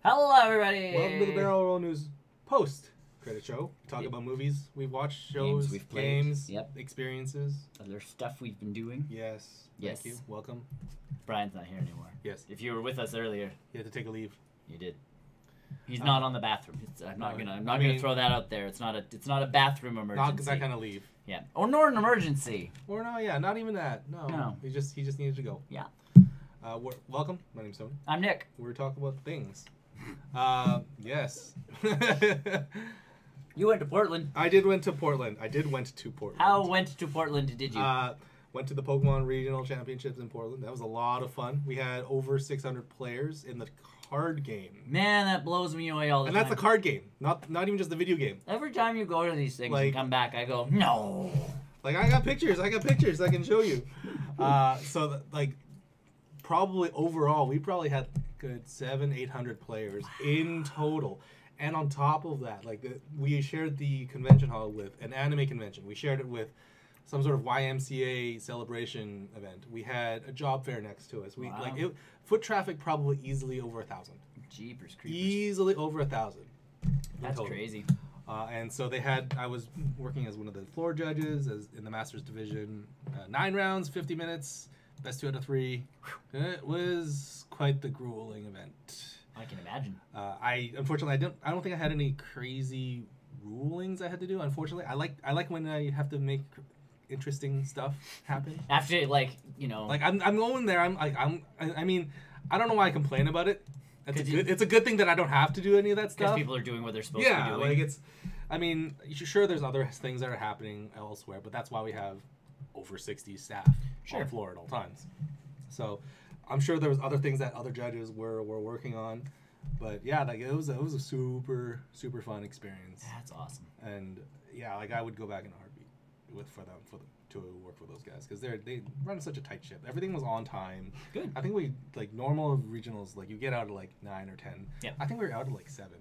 Hello, everybody. Welcome to the Barrel Roll News post-credit show. We talk about movies we've watched, shows, we've played. games, Yep. experiences. Other stuff we've been doing. Yes. Yes. Thank you. Welcome. Brian's not here anymore. Yes. If you were with us earlier, You had to take a leave. you did. He's not on the bathroom. I'm not I gonna mean- throw that out there. It's not a bathroom emergency. Not that kind of leave. Yeah. Or nor an emergency. Or no, yeah, not even that. No. No. He just needed to go. Yeah. Welcome. My name's Tony. I'm Nick. We're talking about things. Yes. You went to Portland. I did went to Portland. How went to Portland did you? Went to the Pokemon Regional Championships in Portland. That was a lot of fun. We had over 600 players in the card game. Man, that blows me away all the time. And that's the card game, not even just the video game. Every time you go to these things Like- and come back, I go, no. Like, I got pictures I can show you. Probably overall, we probably had good 700-800 players in total. And on top of that, we shared the convention hall with an anime convention. We shared it with some sort of YMCA celebration event. We had a job fair next to us. Foot traffic probably easily over 1,000. Jeepers creepers. Easily over 1,000. That's crazy. And so I was working as one of the floor judges in the Masters division. 9 rounds, 50 minutes, best 2 out of 3. It was quite the grueling event. I can imagine. Unfortunately, I don't think I had any crazy rulings I had to do. Unfortunately, I like when I have to make interesting stuff happen. After I'm going there. I mean, I don't know why I complain about it. It's a good thing that I don't have to do any of that stuff. Because people are doing what they're supposed to be doing. Sure, there's other things that are happening elsewhere, but that's why we have over 60 staff on the floor at all times. So I'm sure there was other things that other judges were working on, but yeah, it was a super fun experience. That's awesome. And yeah, I would go back in a heartbeat to work for those guys because they run such a tight ship. Everything was on time. Good. I think we normal regionals you get out at 9 or 10. Yeah. I think we were out at 7.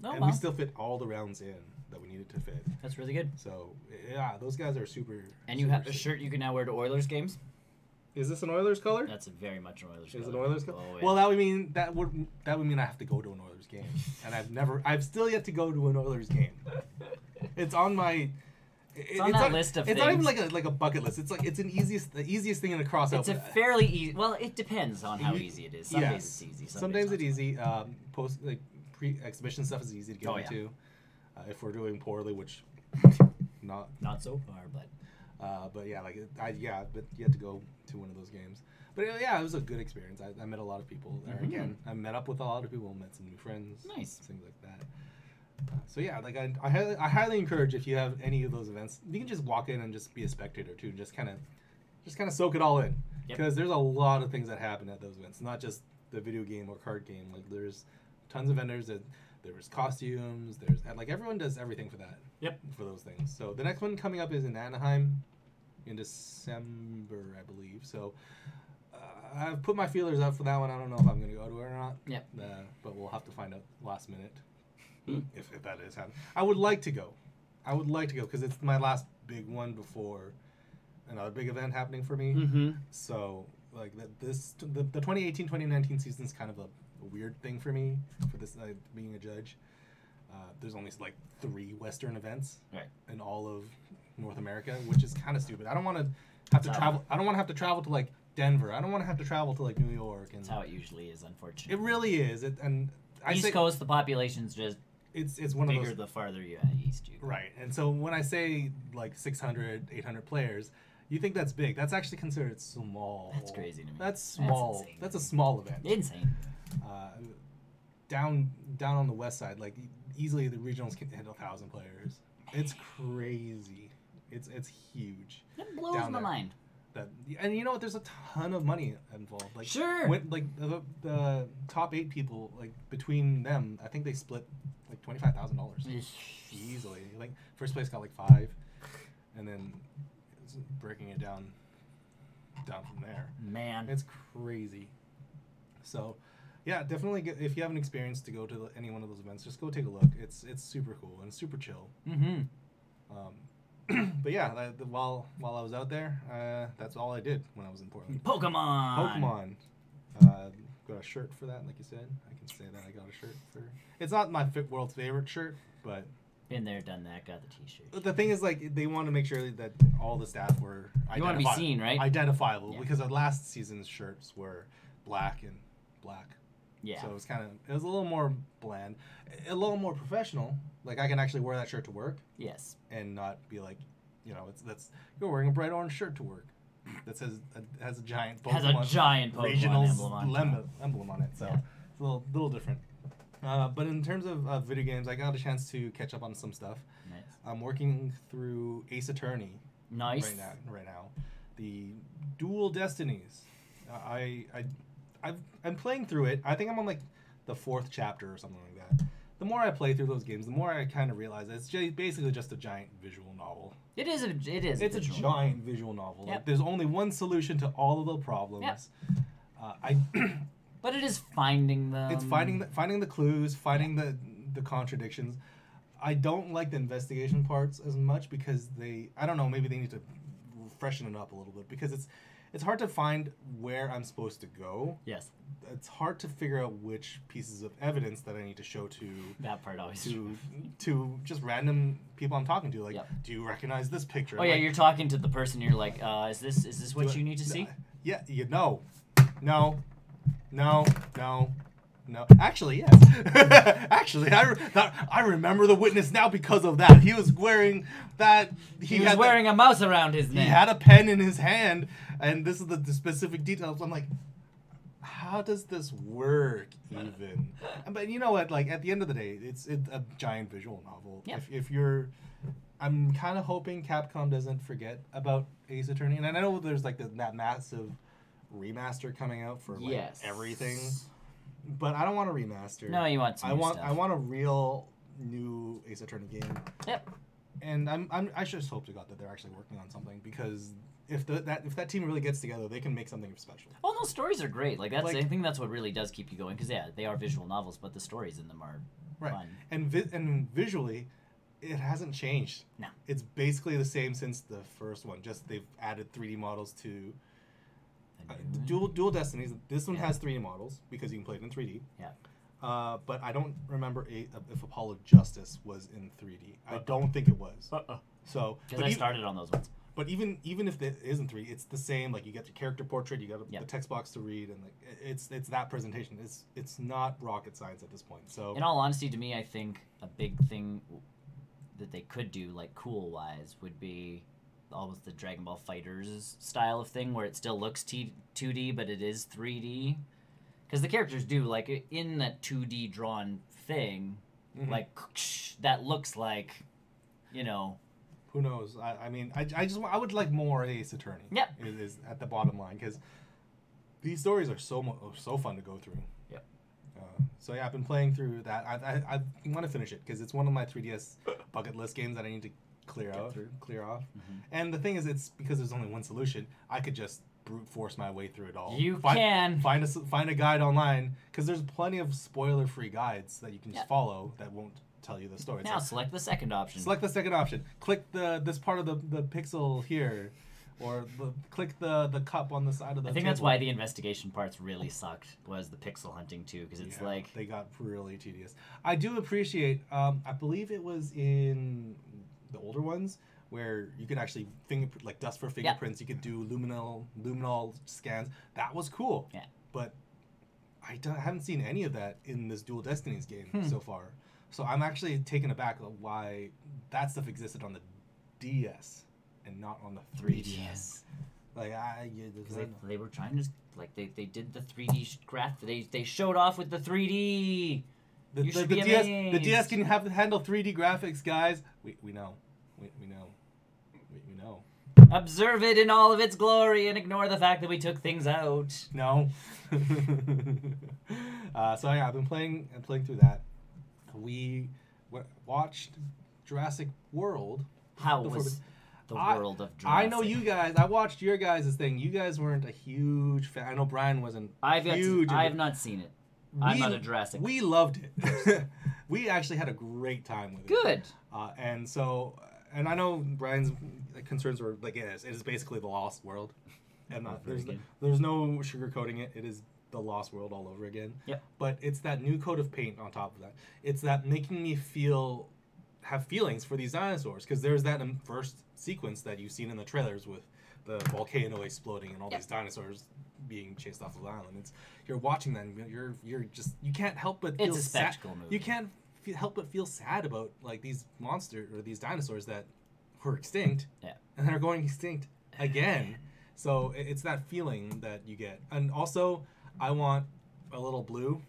No, and we still fit all the rounds in that we needed to fit. That's really good. So yeah, those guys are super. And you have a shirt you can now wear to Oilers games. Is this an Oilers color? That's very much an Oilers color. Is it an Oilers color? Oh, yeah. Well, that would mean I have to go to an Oilers game, and I've still yet to go to an Oilers game. It's on my. It's on that list of things. It's not even like a bucket list. It's the easiest thing in a cross out. It's a fairly easy. Well, it depends on how easy it is. Some days it's easy. Some days it's easy. Pre-exhibition stuff is easy to get into. If we're doing poorly, which not so far, but. But yeah, but you had to go to one of those games. But yeah, it was a good experience. I met a lot of people there again. I met up with a lot of people, met some new friends. Nice. Things like that. So yeah, I highly encourage if you have any of those events, you can just walk in and just be a spectator too, and just kind of soak it all in. Because there's a lot of things that happen at those events, not just the video game or card game. There's tons of vendors there's costumes. There's everyone does everything for that. Yep. For those things. So the next one coming up is in Anaheim in December, I believe. So I've put my feelers out for that one. I don't know if I'm going to go to it or not. Yep. But we'll have to find out last minute if that is happening. I would like to go because it's my last big one before another big event happening for me. Mm-hmm. So the 2018-2019 season is kind of a weird thing for me for this being a judge. There's only 3 Western events in all of North America, which is kind of stupid. I don't want to have to travel. I don't want to have to travel to Denver. I don't want to have to travel to New York. And that's how it usually is, unfortunately. It really is. East Coast, the population's just it's one bigger of those, the farther east you go. Right. And so when I say 600, 800 players, you think that's big. That's actually considered small. That's crazy to me. That's small. That's a small event. Insane. Down on the west side, easily the regionals can hit 1,000 players. It's crazy. It's huge. That blows my mind. And you know what? There's a ton of money involved. Sure. The top 8 people, between them, I think they split $25,000 easily. First place got 5, and then breaking it down from there. Man, it's crazy. So. Yeah, definitely. If you have an experience to go to any one of those events, just go take a look. It's super cool and super chill. Mm-hmm. But yeah, while I was out there, that's all I did when I was in Portland. Pokemon. got a shirt for that, like you said. I can say that I got a shirt for. It's not my world's favorite shirt, but. Been there, done that. Got the T-shirt. The thing is, like, they want to make sure that all the staff were. You want to be seen, right? Identifiable, because the last season's shirts were black and black. Yeah. So it was a little more bland, a little more professional. Like, I can actually wear that shirt to work. Yes. And not be like, you're wearing a bright orange shirt to work. That has a giant Pokemon regional emblem on it. So it's a little different. But in terms of video games, I got a chance to catch up on some stuff. Nice. I'm working through Ace Attorney. Nice. Right now, the Dual Destinies. I'm playing through it. I think I'm on like the 4th chapter or something like that. The more I play through those games, the more I kind of realize it's basically just a giant visual novel. It is. It's a giant visual novel. Yep. Like, there's only one solution to all of the problems. Yep. But it is finding them. It's finding the clues, finding the contradictions. I don't like the investigation parts as much because I don't know, maybe they need to freshen it up a little bit, because it's hard to find where I'm supposed to go. Yes. It's hard to figure out which pieces of evidence that I need to show to that part always to just random people I'm talking to. Like, do you recognize this picture? Oh yeah, you're talking to the person. You're like, is this what you need to see? Yeah. No. Actually, yes. Actually, I remember the witness now because of that. He was wearing that. He was wearing a mouse around his neck. He had a pen in his hand, and this is the specific details. I'm like, how does this work even? But you know what? Like, at the end of the day, it's a giant visual novel. Yeah. I'm kind of hoping Capcom doesn't forget about Ace Attorney, and I know there's like that massive remaster coming out for like everything. But I don't want a remaster. No, you want some stuff. I want a real new Ace Attorney game. Yep. And I just hope to God that they're actually working on something, because if that team really gets together, they can make something special. Well, no, stories are great. I think that's what really does keep you going, because they are visual novels, but the stories in them are fun. And visually, it hasn't changed. No. It's basically the same since the first one. Just they've added 3D models to. Dual Destinies. This one has 3D models because you can play it in 3D. Yeah. But I don't remember if Apollo Justice was in 3D. I don't think it was. So because I started on those ones. But even if it isn't 3D, it's the same. Like, you get your character portrait, you got the text box to read, and like it's that presentation. It's not rocket science at this point. So in all honesty, to me, I think a big thing that they could do, like cool wise, would be almost the Dragon Ball FighterZ style of thing, where it still looks 2D, but it is 3D. Because the characters do, like, in that 2D drawn thing, like, that looks like, Who knows? I mean, I would like more Ace Attorney. Yep. Is at the bottom line, because these stories are so fun to go through. Yep. So yeah, I've been playing through that. I want to finish it, because it's one of my 3DS bucket list games that I need to clear off. And the thing is, it's because there's only one solution. I could just brute force my way through it all. You can find a guide online, because there's plenty of spoiler free guides that you can just follow that won't tell you the story. Now select the second option. Click this part of the pixel here, or click the cup on the side of the I think table. that's why the investigation parts really sucked, was the pixel hunting too, because it's like they got really tedious. I do appreciate I believe it was in the older ones where you could actually dust for fingerprints. You could do luminol scans. That was cool. Yeah. But I haven't seen any of that in this Dual Destinies game so far. So I'm actually taken aback of why that stuff existed on the DS and not on the 3DS. Like they were trying to they did the 3D graph. They showed off with the 3D. The DS can handle 3D graphics, guys. We know. We know. Observe it in all of its glory and ignore the fact that we took things out. No. So yeah, I've been playing through that. We watched Jurassic World. How was the world of Jurassic? I know you guys. I watched your guys' thing. You guys weren't a huge fan. I know Brian wasn't huge. I have not seen it. I'm not a Jurassic. We loved it. We actually had a great time with it. Good. And I know Brian's concerns were like, it is basically the Lost World, and there's no sugarcoating it. It is the Lost World all over again. Yep. But it's that new coat of paint on top of that. It's that making me have feelings for these dinosaurs, because there's that first sequence that you've seen in the trailers with the volcano exploding and all these dinosaurs being chased off of the island. You're watching that and you can't help but feel It's a spectacle movie. You can't help but feel sad about like these monsters or these dinosaurs that were extinct and they're going extinct again. So it's that feeling that you get. And also, I want a little Blue.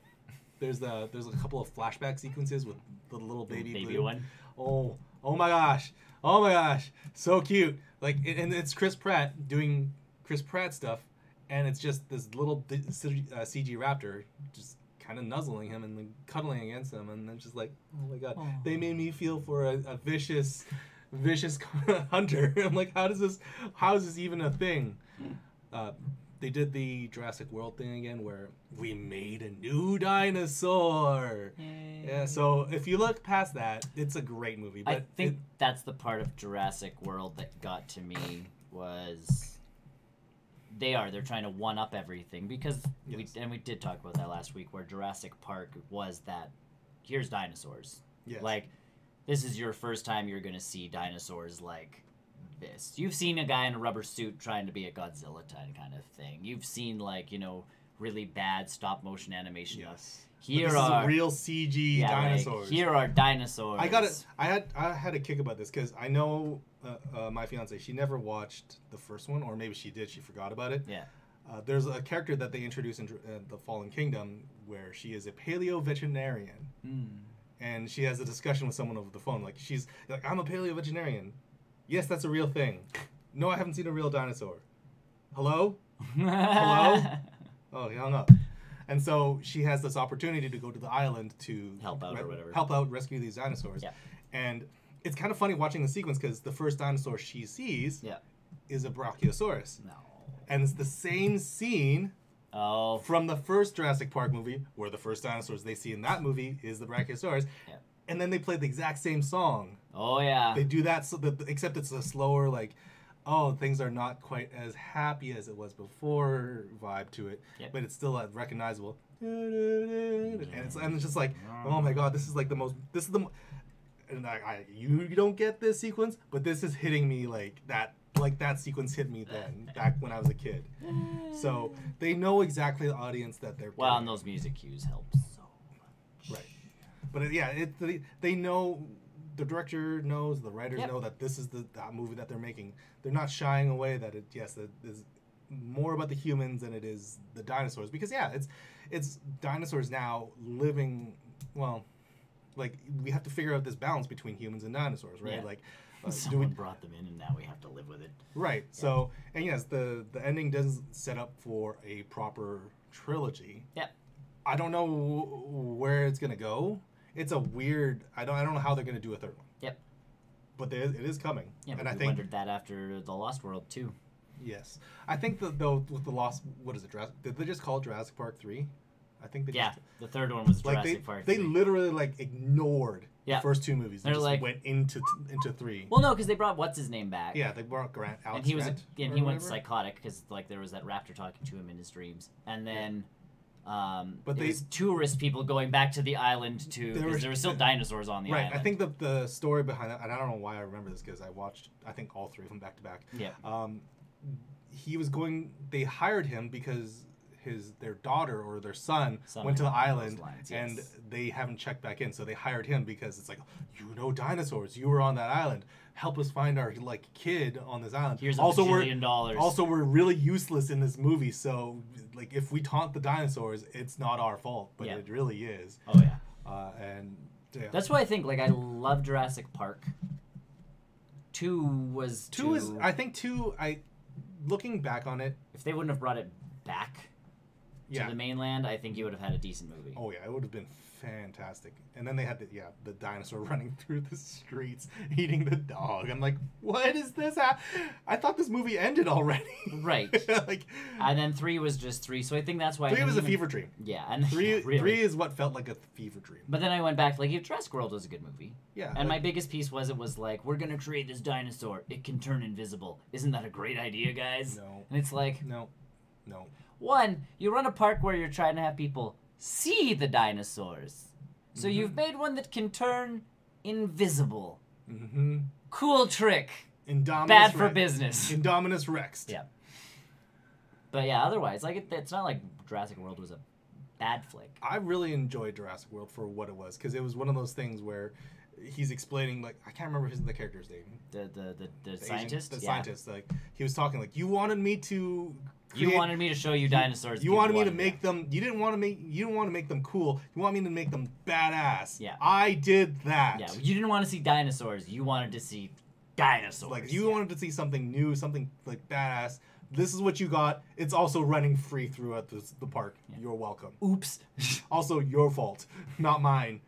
There's a couple of flashback sequences with the little baby Blue. One. Oh my gosh, so cute. Like, and it's Chris Pratt doing Chris Pratt stuff, and it's just this little CG raptor just kind of nuzzling him and cuddling against him, and then just like, oh my god, they made me feel for a vicious hunter. I'm like, how is this even a thing? They did the Jurassic World thing again, where we made a new dinosaur. Yay. Yeah, so if you look past that, it's a great movie. But I think that's the part of Jurassic World that got to me was they're trying to one up everything, because we did talk about that last week, where Jurassic Park was that here's dinosaurs. Yes. Like, this is your first time you're gonna see dinosaurs like this. You've seen a guy in a rubber suit trying to be a Godzilla kind of thing. You've seen, like, really bad stop motion animation. Yes. Here this are is real CG dinosaurs. Like, here are dinosaurs. I had a kick about this because I know my fiance, she never watched the first one, or maybe she did, she forgot about it. Yeah. There's a character that they introduced in the Fallen Kingdom where she is a paleo veterinarian. And she has a discussion with someone over the phone. Like, she's like, I'm a paleo veterinarian. Yes, that's a real thing. No, I haven't seen a real dinosaur. Hello? Hello? Oh, he hung up. And so she has this opportunity to go to the island to help out or whatever. Help out, rescue these dinosaurs. Yeah. And it's kind of funny watching the sequence because the first dinosaur she sees is a Brachiosaurus. No. And it's the same scene from the first Jurassic Park movie, where the first dinosaurs they see in that movie is the Brachiosaurus. Yeah. And then they play the exact same song. Oh, yeah. They do that, except it's a slower, like, oh, things are not quite as happy as it was before vibe to it. Yep. But it's still recognizable. And it's just like, oh my god, this is like the most, and you don't get this sequence, but this is hitting me like that sequence hit me then, back when I was a kid. So they know exactly the audience that they're playing. Well, and those music cues help so much. Right. But they know, the director knows, the writers know that this is that movie that they're making. They're not shying away that it is more about the humans than it is the dinosaurs. Because it's dinosaurs now living, well, like, we have to figure out this balance between humans and dinosaurs, right? Yeah. Like, someone brought them in and now we have to live with it. Right. Yeah. So, and yes, the ending doesn't set up for a proper trilogy. Yeah. I don't know where it's gonna go. It's a weird. I don't know how they're gonna do a third one. Yep. But it is coming. Yeah, and I think wondered that after the Lost World too. Yes, I think though with the Lost, what is it? Did they just call it Jurassic Park 3? I think they the third one was Jurassic Park 3. They literally ignored the first two movies. They just went into 3. Well, no, because they brought what's his name back. Yeah, they brought Alex and he was he went psychotic because there was that raptor talking to him in his dreams, and then. But there was tourist people going back to the island because there were still dinosaurs on the island. Right. I think the story behind that, and I don't know why I remember this because I watched, I think, all 3 of them back to back. Yeah. They hired him because their daughter or their son went to the island and they haven't checked back in, so they hired him because it's like, dinosaurs. You were on that island. Help us find our kid on this island. Here's $1 billion. Also, we're really useless in this movie, so if we taunt the dinosaurs, it's not our fault, but it really is. Oh yeah. Yeah. That's why I think I love Jurassic Park. 2 was 2 is I think 2. Looking back on it, if they wouldn't have brought it back to the mainland, I think you would have had a decent movie. Oh yeah, it would have been fantastic. And then they had the dinosaur running through the streets eating the dog. I'm like, what is this? I thought this movie ended already. Right. And then 3 was just 3. So I think that's why 3 was a fever dream. Yeah, and 3 3 is what felt like a fever dream. But then I went back Jurassic World was a good movie. Yeah. And my biggest piece was we're gonna create this dinosaur. It can turn invisible. Isn't that a great idea, guys? No. And it's no. One, you run a park where you're trying to have people see the dinosaurs. So you've made one that can turn invisible. Mm-hmm. Cool trick. Indominus Bad for Rex. business. Indominus Rex. Yeah. But yeah, otherwise, like it's not like Jurassic World was a bad flick. I really enjoyed Jurassic World for what it was, because it was one of those things where he's explaining, like, I can't remember the character's name. The scientist? The scientist. Like, he was talking like, you wanted me to You wanted me to show you dinosaurs. You wanted me to make them. You didn't want to make them cool. You want me to make them badass. Yeah. I did that. Yeah. You didn't want to see dinosaurs. You wanted to see dinosaurs. Like, you wanted to see something new, something like badass. This is what you got. It's also running free throughout the park. Yeah. You're welcome. Oops. Also your fault, not mine.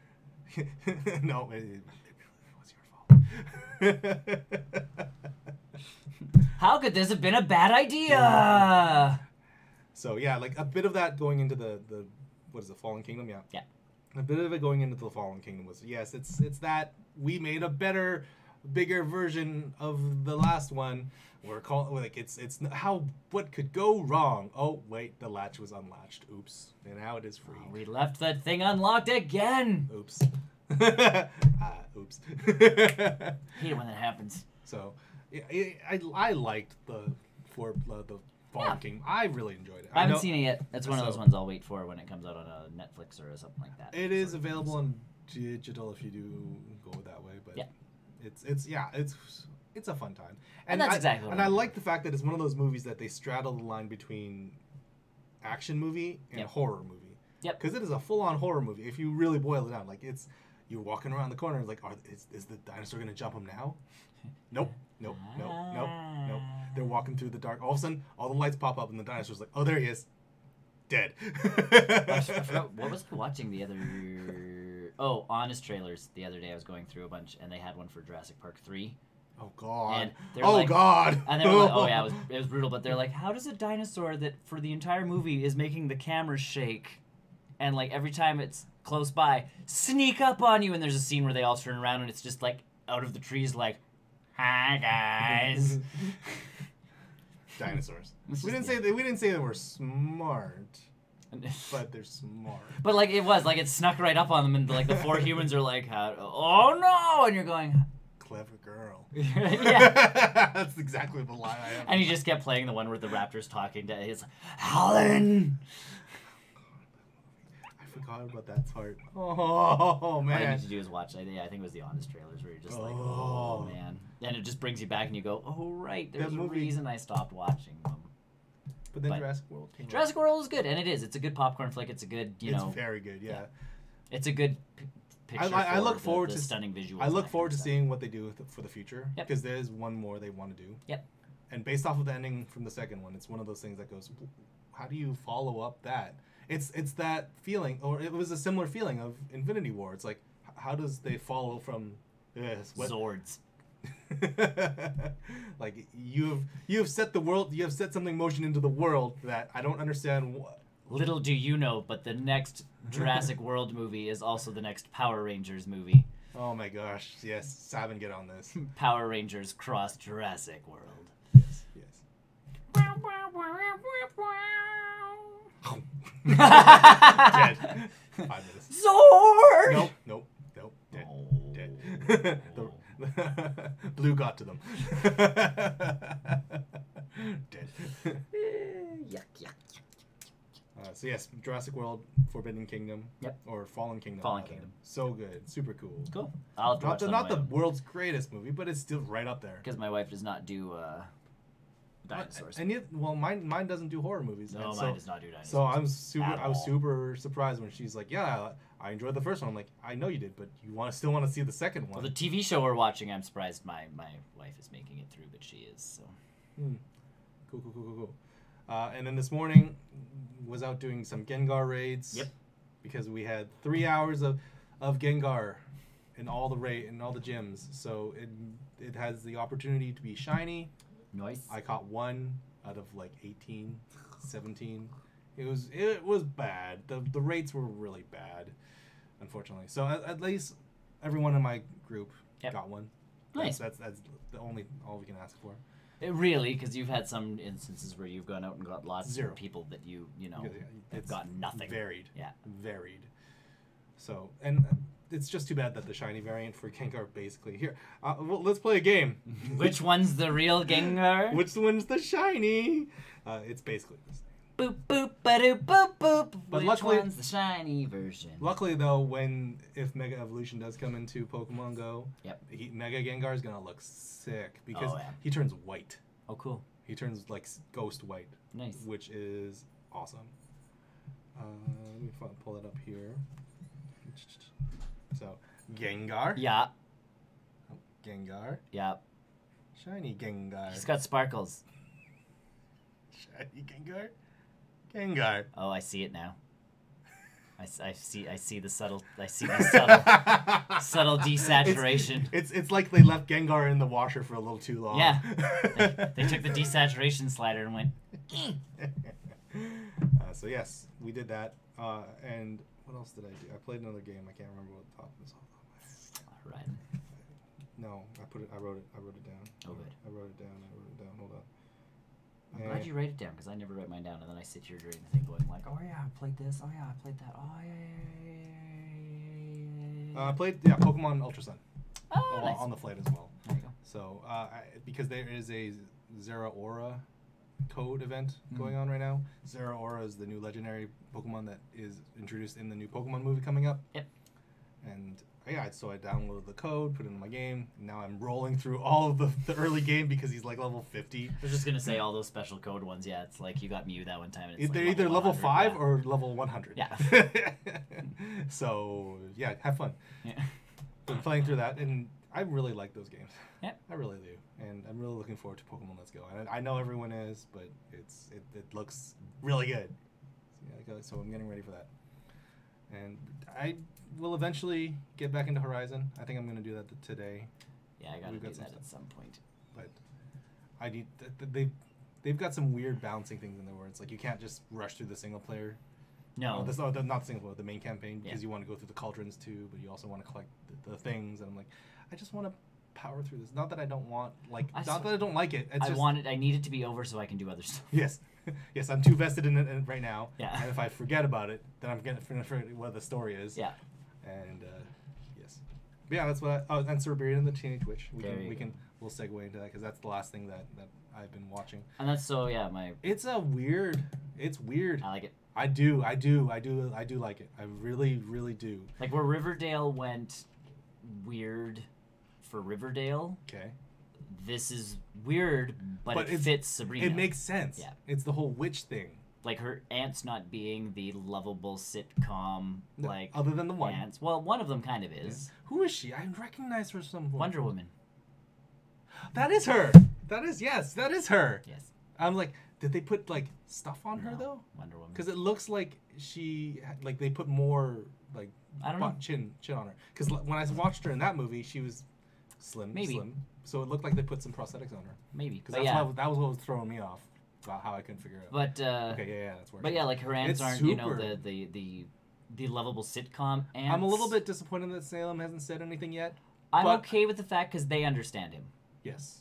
No, it was your fault. How could this have been a bad idea? So yeah, like a bit of that going into the what is it, Fallen Kingdom? Yeah. Yeah. A bit of it going into the Fallen Kingdom was, yes, it's that we made a better, bigger version of the last one. We're calling, like, it's how, what could go wrong? Oh wait, the latch was unlatched. Oops. And now it is free. Oh, we left that thing unlocked again. Oops. Oops. Hate it when that happens. So, yeah, I liked the Fallen Kingdom. I really enjoyed it. I haven't seen it yet. That's one of those ones I'll wait for when it comes out on a Netflix or something like that. It is available on digital if you do go that way, but yeah. It's a fun time. And that's exactly what And I like the fact that it's one of those movies that they straddle the line between action movie and horror movie. Yep. Because it is a full-on horror movie if you really boil it down. Like, you're walking around the corner, like, is the dinosaur gonna jump him now? Nope. Nope. They're walking through the dark. All of a sudden, all the lights pop up, and the dinosaur's like, oh, there he is, dead. I forgot, what was I watching the other? Oh, Honest Trailers. The other day I was going through a bunch, and they had one for Jurassic Park 3. Oh God! And God! And they were like, "Oh yeah, it was brutal." But they're like, "How does a dinosaur that for the entire movie is making the camera shake, and like every time it's close by, sneak up on you?" And there's a scene where they all turn around, and it's just like out of the trees, like, "Hi guys." Dinosaurs. We didn't say they were smart, but they're smart. But like it snuck right up on them, and like the four humans are like, "Oh no!" And you're going, "Clever girl." Yeah. That's exactly the line I have. And he just kept playing the one where the raptor's talking to his Helen. I forgot about that part. Oh man. All you need to do is watch. I think it was the Honest Trailers where you're just like, oh man, and it just brings you back and you go, oh right, there's a reason I stopped watching them. But then Jurassic World came out. Jurassic World is good, and it is. It's a good popcorn flick. It's a good, It's very good, yeah. It's a good picture. I look forward to stunning visuals. I look forward to seeing what they do for the future, Yep. because there's one more they want to do. Yep. And based off of the ending from the second one, it's one of those things that goes, how do you follow up that? It's that feeling, or it was a similar feeling of Infinity War. It's like, how does they follow from this? Zords. Like you have set the world, you have set something in motion into the world that I don't understand. Little do you know, but the next Jurassic World movie is also the next Power Rangers movie. Oh my gosh, yes, Sabin, get on this. Power Rangers cross Jurassic World. Yes. Dead. 5 minutes. Zord! Nope. Dead. Blue got to them. Dead. Yuck. So yes, Jurassic World, Forbidden Kingdom. Yep. Or Fallen Kingdom. Fallen Kingdom. So good. Super cool. Cool. I'll have to watch not the world's greatest movie, but it's still right up there. Because my wife does not do dinosaurs. And yet, well, mine doesn't do horror movies. No, mine does not do dinosaurs. So I was super surprised when she's like, "Yeah, I enjoyed the first one." I'm like, "I know you did, but you still want to see the second one." Well, the TV show we're watching, I'm surprised my wife is making it through, but she is. So. Cool. And then this morning was out doing some Gengar raids. Yep. Because we had 3 hours of Gengar in all the gyms, so it has the opportunity to be shiny. Nice. I caught 1 out of like 18, 17. It was bad. The rates were really bad, unfortunately. So at least everyone in my group got 1. Nice. That's all we can ask for. Really, because you've had some instances where you've gone out and got lots Zero. of people that you know Yeah, have it's gotten nothing. Varied. Yeah. Varied. So, and it's just too bad that the shiny variant for Gengar basically here. Well, let's play a game. Which one's the real Gengar? Which one's the shiny? It's basically this. Boop boop ba-doop boop boop. But Which luckily- one's the shiny version? Luckily, though, if Mega Evolution does come into Pokemon Go, Yep. Mega Gengar is gonna look sick because Oh, yeah. he turns white. Oh, cool. He turns like ghost white, Nice. which is awesome. Let me pull it up here. So, Gengar. Yeah. Gengar. Yeah. Shiny Gengar. He's got sparkles. Shiny Gengar. Gengar. Oh, I see it now. I see the subtle subtle desaturation. It's like they left Gengar in the washer for a little too long. Yeah. They took the desaturation slider and went. So yes, we did that. And what else did I do? I played another game. I can't remember what the top was. Right. No, I wrote it down. Oh, good. I wrote it down. Hold on. I'm glad you write it down because I never write mine down, and then I sit here during the thing going like, oh yeah, I played this. Oh yeah, I played that. Oh yeah. I played Pokemon Ultra Sun Oh, nice. on the flight as well. There you go. So because there is a Zeraora code event going on right now. Zeraora is the new legendary Pokemon that is introduced in the new Pokemon movie coming up. Yep. And so I downloaded the code, put it in my game. And now I'm rolling through all of the early game because he's like level 50. I was just gonna say all those special code ones. Yeah, it's like you got Mew that one time. And it's They're like either level 100, 5 yeah. or level 100. Yeah. So, yeah, have fun. Yeah. Been playing through that, and I really like those games. Yeah. I really do. And I'm really looking forward to Pokemon Let's Go. And I know everyone is, but it looks really good. So I'm getting ready for that. And I will eventually get back into Horizon. I think I'm going to do that today. Yeah, I gotta We've do got some that stuff. at some point. But I need they've got some weird balancing things in there where it's like you can't just rush through the single player. No. Not the single player, the main campaign, because you want to go through the cauldrons too, but you also want to collect the things. And I'm like, I just want to power through this. Not that I don't want that I don't like it. It's I need it to be over so I can do other stuff. Yes. Yes, I'm too vested in it right now. Yeah. And if I forget about it, then I'm gonna forget what the story is. Yeah. And yes. But yeah, that's what. And Cerebrian and the Teenage Witch. We'll segue into that because that's the last thing that I've been watching. And that's It's weird. I like it. I do like it. I really, really do. Like where Riverdale went weird for Riverdale. Okay. This is weird, but it fits Sabrina. It makes sense. Yeah. It's the whole witch thing. Like her aunts not being the lovable sitcom other than the one. Aunts. Well, one of them kind of is. Yeah. Who is she? I recognize her somewhere. Wonder Woman. That is her. That is her. Yes. I'm like, did they put stuff on her though? Wonder Woman. Because it looks like they put more I don't know. chin on her. Because when I watched her in that movie, she was slim. So it looked like they put some prosthetics on her. Maybe. Because that was what was throwing me off about how I couldn't figure it out. But okay, yeah, that's working. But yeah, like her aunts aren't super. the lovable sitcom aunts. I'm a little bit disappointed that Salem hasn't said anything yet. I'm okay with the fact because they understand him. Yes.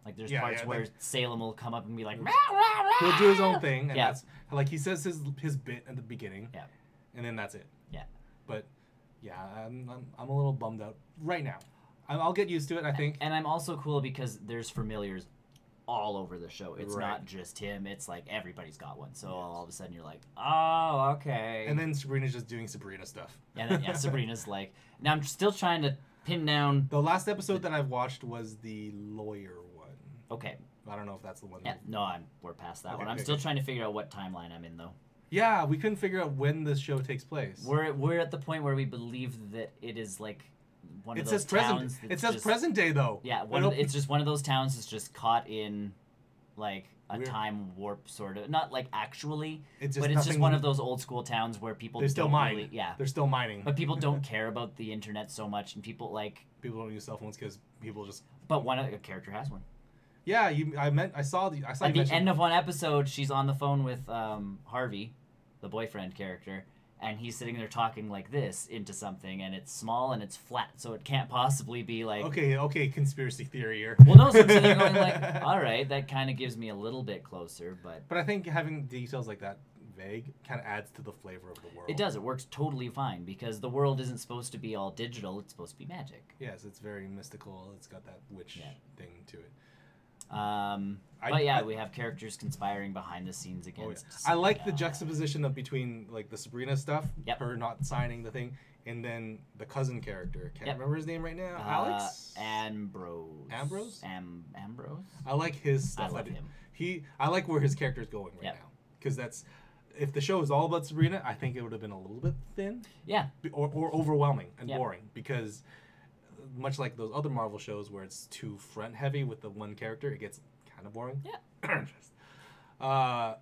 Like there's parts where Salem will come up and be like, rah, rah, rah. He'll do his own thing, and yeah. that's like he says his bit at the beginning. Yeah. And then that's it. Yeah. But yeah, I'm a little bummed out right now. I'll get used to it, I think. And I'm also cool because there's familiars all over the show. It's not just him. It's like everybody's got one. So all of a sudden you're like, oh, okay. And then Sabrina's just doing Sabrina stuff. And then, Sabrina's like, now I'm still trying to pin down. The last episode that I've watched was the lawyer one. Okay. I don't know if that's the one. Yeah, no, we're past that one. I'm still trying to figure out what timeline I'm in, though. Yeah, we couldn't figure out when this show takes place. We're at the point where we believe that it is like one of those towns. It says present day though. Yeah, it's just one of those towns that's just caught in like a time warp sort of. Not like actually, but it's just one of those old school towns where people they're still mining. Yeah, they're still mining. But people don't care about the internet so much, and people don't use cell phones because people just. But a character has one. Yeah, I saw at the end of one episode, she's on the phone with Harvey, the boyfriend character, and he's sitting there talking like this into something, and it's small and it's flat, so it can't possibly be like... Okay, conspiracy theory here. Well, no, so I'm sitting there going like, all right, that kind of gives me a little bit closer, but... But I think having details like that vague kind of adds to the flavor of the world. It does. It works totally fine, because the world isn't supposed to be all digital. It's supposed to be magic. Yes, it's very mystical. It's got that witch thing to it. But yeah, we have characters conspiring behind the scenes against. I like the juxtaposition of between like the Sabrina stuff, her not signing the thing, and then the cousin character. Can't remember his name right now. Alex. Ambrose. Ambrose. Ambrose. I like his stuff. I love him. I like where his character is going right now, because that's. If the show was all about Sabrina, I think it would have been a little bit thin. Yeah. Or overwhelming and boring, because much like those other Marvel shows where it's too front heavy with the one character, it gets kind of boring. Yeah.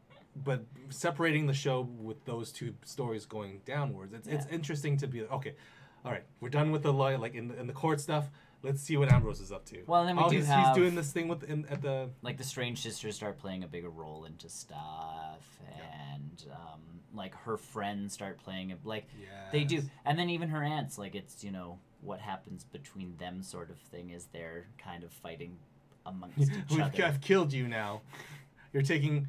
But separating the show with those two stories going downwards, it's interesting to be like, okay, all right, we're done with the like in the court stuff. Let's see what Ambrose is up to. Well, and then he's doing this thing at the like the Strange Sisters start playing a bigger role into stuff, and like her friends start playing it like they do, and then even her aunts, like it's what happens between them sort of thing is they're kind of fighting amongst each other. I've killed you now. You're taking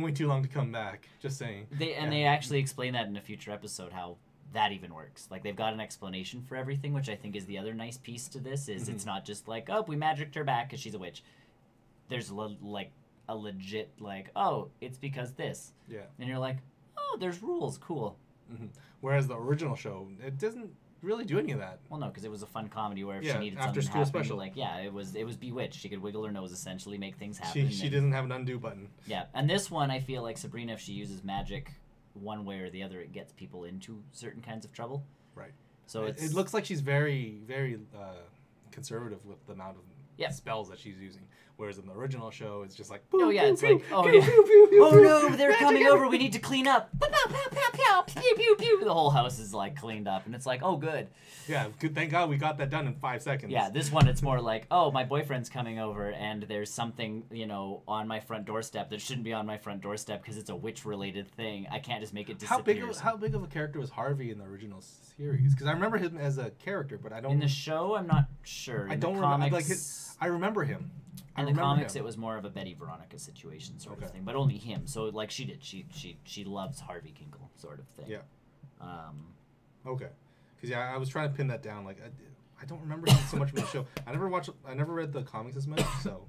way too long to come back. Just saying. They actually explain that in a future episode how that even works. Like they've got an explanation for everything, which I think is the other nice piece to this. Is it's not just like, oh, we magicked her back because she's a witch. There's like a legit like, oh, it's because this. Yeah. And you're like, oh, there's rules. Cool. Whereas the original show, it doesn't really do any of that. Well, no, because it was a fun comedy where if she needed something to happen, special. Like it was Bewitched. She could wiggle her nose, essentially make things happen. She doesn't have an undo button. Yeah, and this one I feel like Sabrina, if she uses magic one way or the other, it gets people into certain kinds of trouble. Right. So it looks like she's very, very conservative with the amount of spells that she's using. Whereas in the original show, it's just like, oh yeah, it's like, oh yeah, oh no, they're coming over. We need to clean up. Pew pew pew. The whole house is like cleaned up, and it's like, oh good. Yeah, good. Thank God we got that done in 5 seconds. Yeah, this one it's more like, oh, my boyfriend's coming over, and there's something on my front doorstep that shouldn't be on my front doorstep because it's a witch-related thing. I can't just make it disappear. How big of a character was Harvey in the original series? Because I remember him as a character, but I don't. In the show, I'm not sure. I don't remember. I remember him. In the comics, it was more of a Betty Veronica situation sort of thing, but only him. So like she did, she loves Harvey Kinkle sort of thing. Yeah. Okay. Because I was trying to pin that down. Like I don't remember him so much from the show. I never read the comics as much. So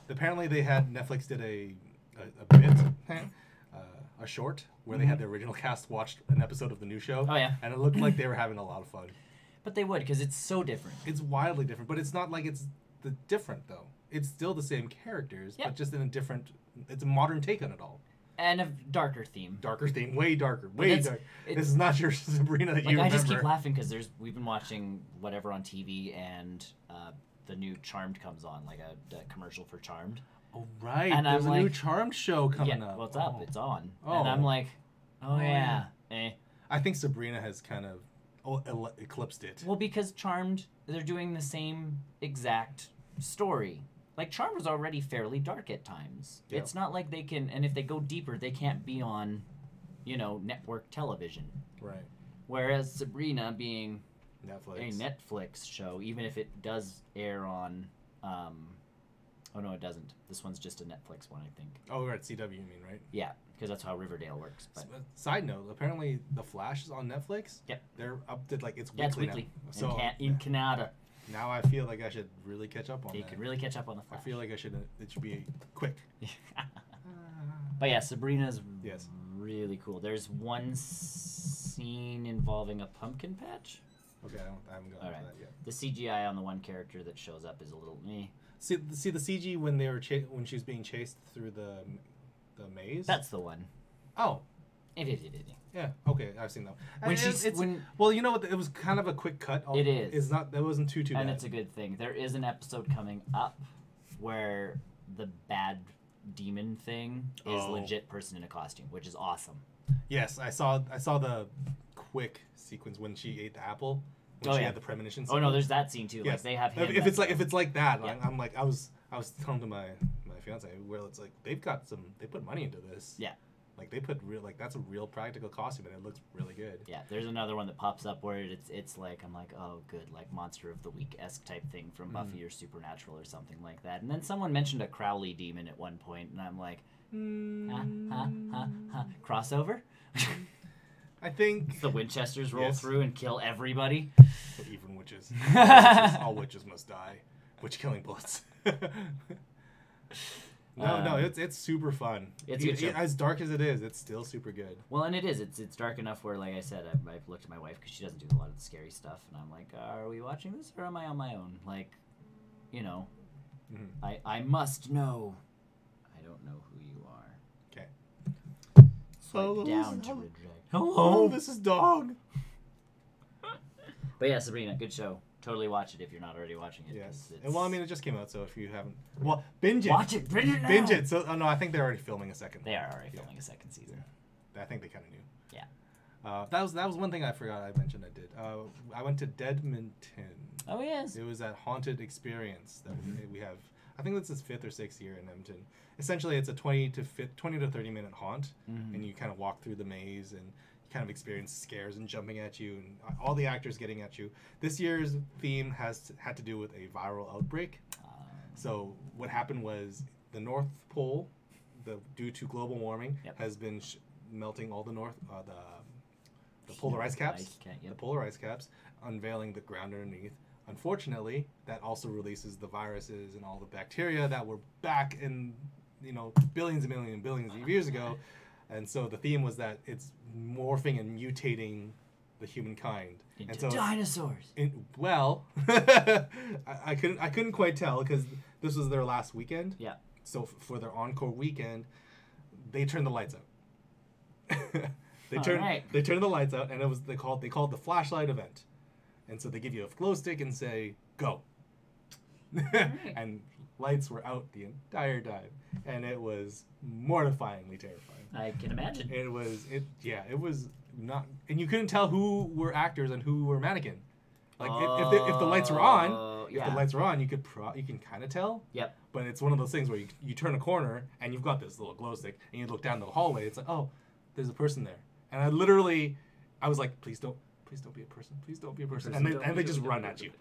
apparently Netflix did a bit, a short where they had the original cast watch an episode of the new show. Oh yeah. And it looked like they were having a lot of fun. But they would, because it's so different. It's wildly different, but it's not like it's different, though. It's still the same characters, but just in a different... It's a modern take on it all. And a darker theme. Darker theme. Way darker. Way darker. This is not your Sabrina that you remember. I just keep laughing, because we've been watching whatever on TV, and the new Charmed comes on, like a commercial for Charmed. Oh, right. And there's a new Charmed show coming up. Well, it's up. It's on. Oh. And I'm like, oh yeah. I think Sabrina has kind of... eclipsed it. Well, because Charmed, they're doing the same exact story. Like, Charmed was already fairly dark at times. Yeah. It's not like they can, and if they go deeper, they can't be on, network television. Right. Whereas Sabrina being Netflix. A Netflix show, even if it does air on, oh no, it doesn't. This one's just a Netflix one, I think. Oh, we're at CW, you mean, right? Yeah. Because that's how Riverdale works. But side note, apparently The Flash is on Netflix. Yep. They're up to it's weekly. Yeah, it's weekly. Now. So in Canada. Now I feel like I should really catch up on that. You can really catch up on The Flash. I feel like it should be quick. But yeah, Sabrina's really cool. There's one scene involving a pumpkin patch. Okay, I haven't gone to that yet. The CGI on the one character that shows up is a little meh. See the CG when when she was being chased through the maze? That's the one. Oh. Yeah, okay, I've seen that. Well, you know what? It was kind of a quick cut. It is. It's not. That wasn't too bad. And it's a good thing. There is an episode coming up where the bad demon thing is legit person in a costume, which is awesome. Yes, I saw the quick sequence when she ate the apple. When she had the premonition. Oh no, there's that scene too. Yes. Like they have him. If it's like that, I'm like I was telling to my fiance where it's like they put money into this. Yeah. Like they put real, like that's a real practical costume and it looks really good. Yeah, there's another one that pops up where it's like, I'm like, oh good, like Monster of the Week-esque type thing from Buffy or Supernatural or something like that. And then someone mentioned a Crowley demon at one point, and I'm like, crossover? I think The Winchesters roll Yes. through and kill everybody. But even witches. All witches must die. Witch killing bullets. No, it's super fun. It's a good show. As dark as it is, it's still super good. Well, and it is. It's dark enough where, like I said, I've looked at my wife because she doesn't do a lot of the scary stuff, and I'm like, are we watching this or am I on my own? Like, you know, I must know. I don't know who you are. Okay. Swipe down to reject. Hello, this is Dog. But yeah, Sabrina, good show. Totally watch it if you're not already watching it. Yes. It's... Well, I mean, it just came out, so if you haven't... Well, binge it. Watch it. Binge it now. Binge it. So, no, I think they're already filming a second one. They are already filming a second season. I think they kind of knew. Yeah. That was one thing I forgot I mentioned I did. I went to Deadmonton. Oh, yes. It was that haunted experience that we have. I think that's its 5th or 6th year in Edmonton. Essentially, it's a 20 to 30 minute haunt, and you kind of walk through the maze and you kind of experience scares and jumping at you and all the actors getting at you. This year's theme had to do with a viral outbreak. So what happened was the North Pole, due to global warming, has been melting all the the polar ice caps, the polar ice caps, unveiling the ground underneath. Unfortunately, that also releases the viruses and all the bacteria that were back in, billions and billions of years ago. And so the theme was that it's morphing and mutating the humankind Into dinosaurs. I couldn't quite tell because this was their last weekend. Yeah. So for their encore weekend, they turned the lights out. They turned the lights out, and they called it the flashlight event. And so they give you a glow stick and say, go. And lights were out the entire time. And it was mortifyingly terrifying. I can imagine. It was not, and you couldn't tell who were actors and who were mannequin. Like if the lights were on, the lights were on, you can kind of tell. Yep. But it's one of those things where you turn a corner and you've got this little glow stick and you look down the hallway. It's like, oh, there's a person there. And I was like, please don't be a person. Please don't be a person. And they just run at you.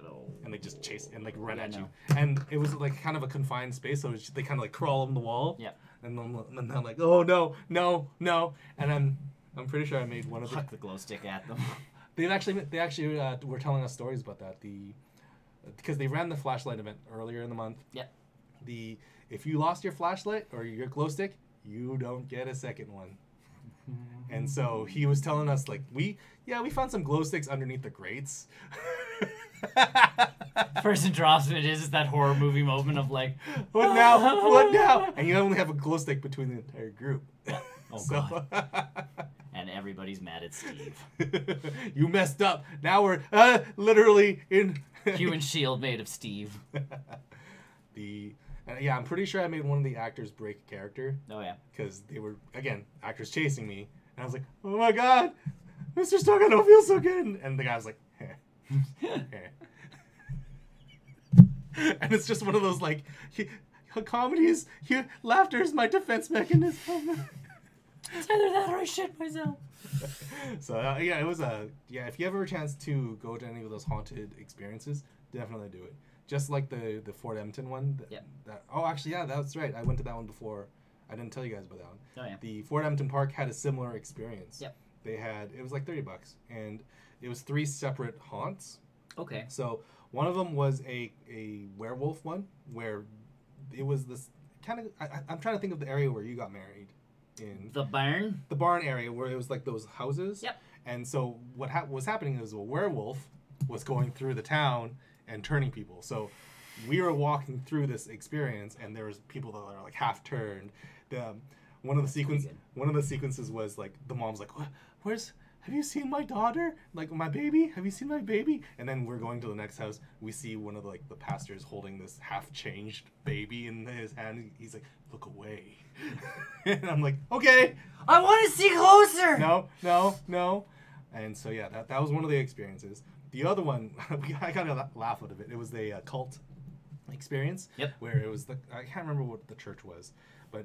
And they just chase and like run at you. And it was like kind of a confined space, so they kind of like crawl on the wall. Yeah. And I'm like, oh no. And I'm pretty sure I made one of Huck the glow stick at them. They actually were telling us stories about that. Because they ran the flashlight event earlier in the month. Yeah. If you lost your flashlight or your glow stick, you don't get a second one. And so he was telling us like we found some glow sticks underneath the grates. Person drops it is that horror movie moment of like, what now? And you only have a glow stick between the entire group. Oh god. And everybody's mad at Steve. You messed up. Now we're literally in human shield made of Steve. I'm pretty sure I made one of the actors break a character. Oh yeah. Because they were actors chasing me, and I was like, oh my god, Mr. Stark, I don't feel so good. And the guy was like, And it's just one of those like comedies. Laughter is my defense mechanism. It's either that or I shit myself. So it was if you ever have a chance to go to any of those haunted experiences, definitely do it. Just like the Fort Edmonton one. That's right. I went to that one before. I didn't tell you guys about that one. Oh yeah. The Fort Edmonton Park had a similar experience. Yep. It was like $30, and it was 3 separate haunts. Okay. So one of them was a werewolf one where it was this kind of. I'm trying to think of the area where you got married. In the barn? The barn area where it was like those houses. Yep. And so what was happening is a werewolf was going through the town and turning people. So we were walking through this experience and there was people that are like half turned. One of the sequences was like the mom's like, have you seen my daughter? Like my baby? Have you seen my baby? And then we're going to the next house. We see one of the pastors holding this half-changed baby in his hand. He's like, look away. And I'm like, okay. I want to see closer. No. And so that was one of the experiences. The other one, I kind of laugh out of it. It was the cult experience. Yep. Where it was I can't remember what the church was, but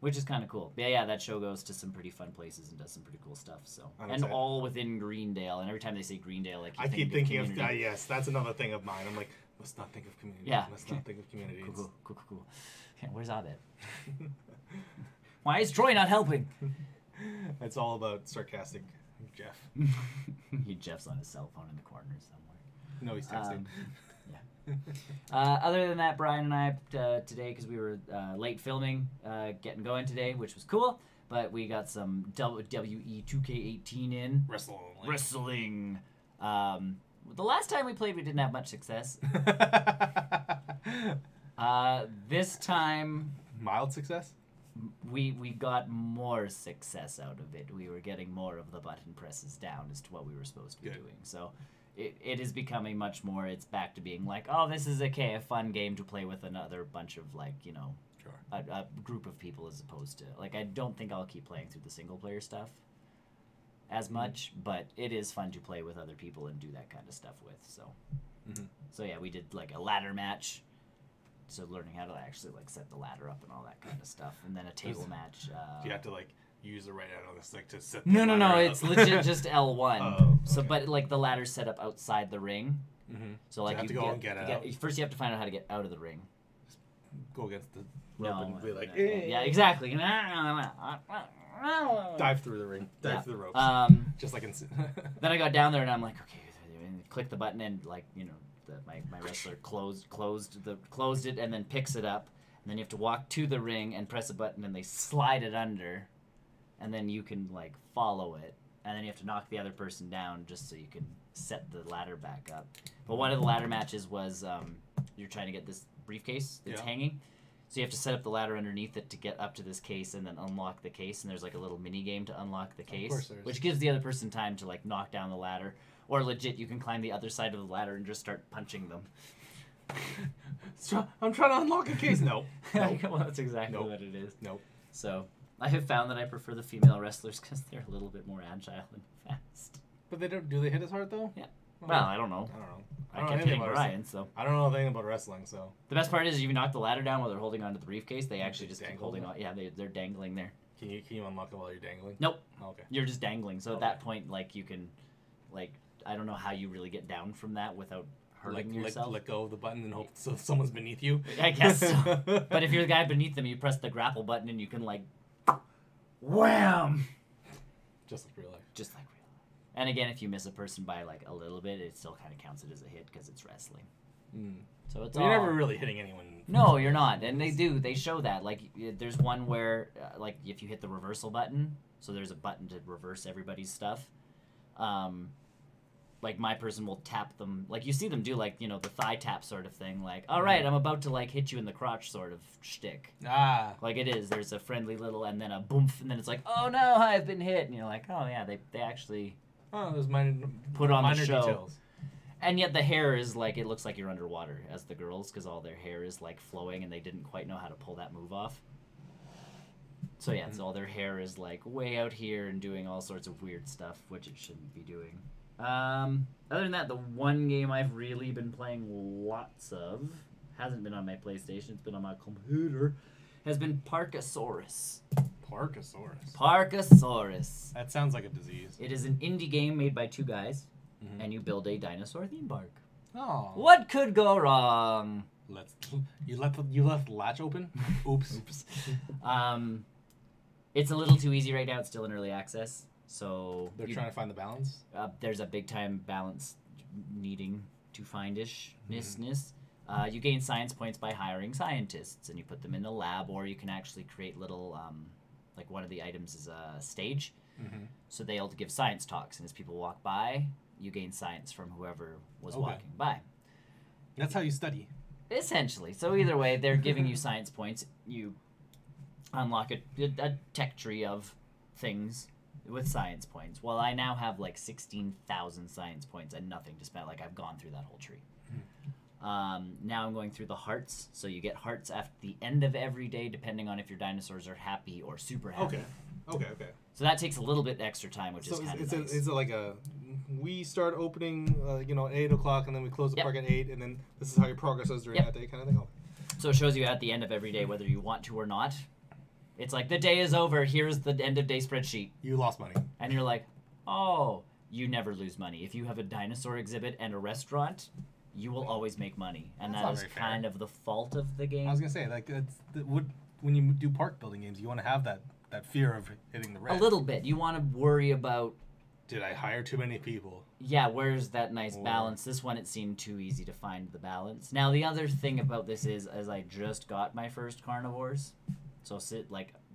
Which is kind of cool. Yeah, that show goes to some pretty fun places and does some pretty cool stuff. So, I'm and excited. all within Greendale. And every time they say Greendale, like I keep thinking of community. yes, that's another thing of mine. I'm like, let's not think of community. Yeah. Let's not think of community. Cool. Yeah, where's Abed? Why is Troy not helping? It's all about sarcastic Jeff. Jeff's on his cell phone in the corner somewhere. No, he's texting. Other than that, Brian and I today, because we were late filming, getting going today, which was cool. But we got some WWE 2K18 in. Wrestling. The last time we played, we didn't have much success. This time, mild success. We got more success out of it. We were getting more of the button presses down as to what we were supposed to be doing. So. It is becoming much more. It's back to being like, oh, this is a fun game to play with another bunch of a group of people as opposed to I don't think I'll keep playing through the single player stuff as much, but it is fun to play with other people and do that kind of stuff with. So, so yeah, we did a ladder match. So learning how to actually set the ladder up and all that kind of stuff, and then a table match. Do you have to use the right analyst to set? No. It's legit just L1. Oh, okay. So, but the ladder's set up outside the ring. Mm-hmm. So you have to go and get it out. First, you have to find out how to get out of the ring. Just go against the rope and be like, yeah, exactly. Dive through the ring. Dive through the ropes. Just like in. Then I got down there and I'm like, okay, click the button and my wrestler closed it and then picks it up, and then you have to walk to the ring and press a button and they slide it under. And then you can follow it, and then you have to knock the other person down just so you can set the ladder back up. But one of the ladder matches was you're trying to get this briefcase that's hanging, so you have to set up the ladder underneath it to get up to this case and then unlock the case. And there's a little mini game to unlock the case, which gives the other person time to knock down the ladder, or legit you can climb the other side of the ladder and just start punching them. I'm trying to unlock a case. No. Well, that's exactly what it is. Nope. So. I have found that I prefer the female wrestlers because they're a little bit more agile and fast. But they don't. Do they hit as hard though? Yeah. Well, I don't know. I kept hitting Brian, so. I don't know anything about wrestling, so. The best part is if you knock the ladder down while they're holding onto the briefcase, they actually just keep holding on. Yeah, they're dangling there. Can you unlock it while you're dangling? Nope. Oh, okay. You're just dangling. So at that point, you can, I don't know how you really get down from that without hurting yourself. Let go of the button and hope so someone's beneath you. I guess so. But if you're the guy beneath them, you press the grapple button and you can wham! Just like real life. And again, if you miss a person by a little bit, it still kind of counts it as a hit because it's wrestling. So it's you're never really hitting anyone. No, you're not. And they show that. There's one where if you hit the reversal button, so there's a button to reverse everybody's stuff. My person will tap them. You see them do the thigh tap sort of thing. All right, I'm about to hit you in the crotch sort of shtick. Ah. It is. There's a friendly little and then a boomf and then it's oh no, I've been hit. And you're oh yeah, they actually there's put on the show. Details. And yet the hair is it looks like you're underwater as the girls because all their hair is flowing and they didn't quite know how to pull that move off. So yeah, so all their hair is way out here and doing all sorts of weird stuff, which it shouldn't be doing. Other than that, the one game I've really been playing lots of, hasn't been on my PlayStation, it's been on my computer, has been Parkasaurus. Parkasaurus. That sounds like a disease. It is an indie game made by two guys, and you build a dinosaur theme park. Oh. What could go wrong? You left the latch open? Oops. It's a little too easy right now. It's still in early access. So they're trying to find the balance. There's a big time balance needing to find-ishness. You gain science points by hiring scientists, and you put them in a lab, or you can actually create little, one of the items is a stage, so they'll give science talks, and as people walk by, you gain science from whoever was walking by. That's how you study. Essentially. So either way, they're giving you science points. You unlock a tech tree of things with science points. Well, I now have 16,000 science points and nothing to spend. I've gone through that whole tree. Now I'm going through the hearts. So you get hearts at the end of every day, depending on if your dinosaurs are happy or super happy. Okay. So that takes a little bit extra time, which is kind of nice. Is it we start opening, at 8 o'clock, and then we close the park at 8, and then this is how your progress is during that day kind of thing? Okay. So it shows you at the end of every day whether you want to or not. It's like, the day is over, here's the end of day spreadsheet. You lost money. And you're like, oh, you never lose money. If you have a dinosaur exhibit and a restaurant, you will always make money. And That's that not is very fair. kind of the fault of the game. I was gonna say, like, when you do park building games, you want to have that fear of hitting the red. A little bit. You want to worry about, Did I hire too many people? yeah, where's that nice Or- balance? This one, it seemed too easy to find the balance. Now, the other thing about this is, as I just got my first carnivores, so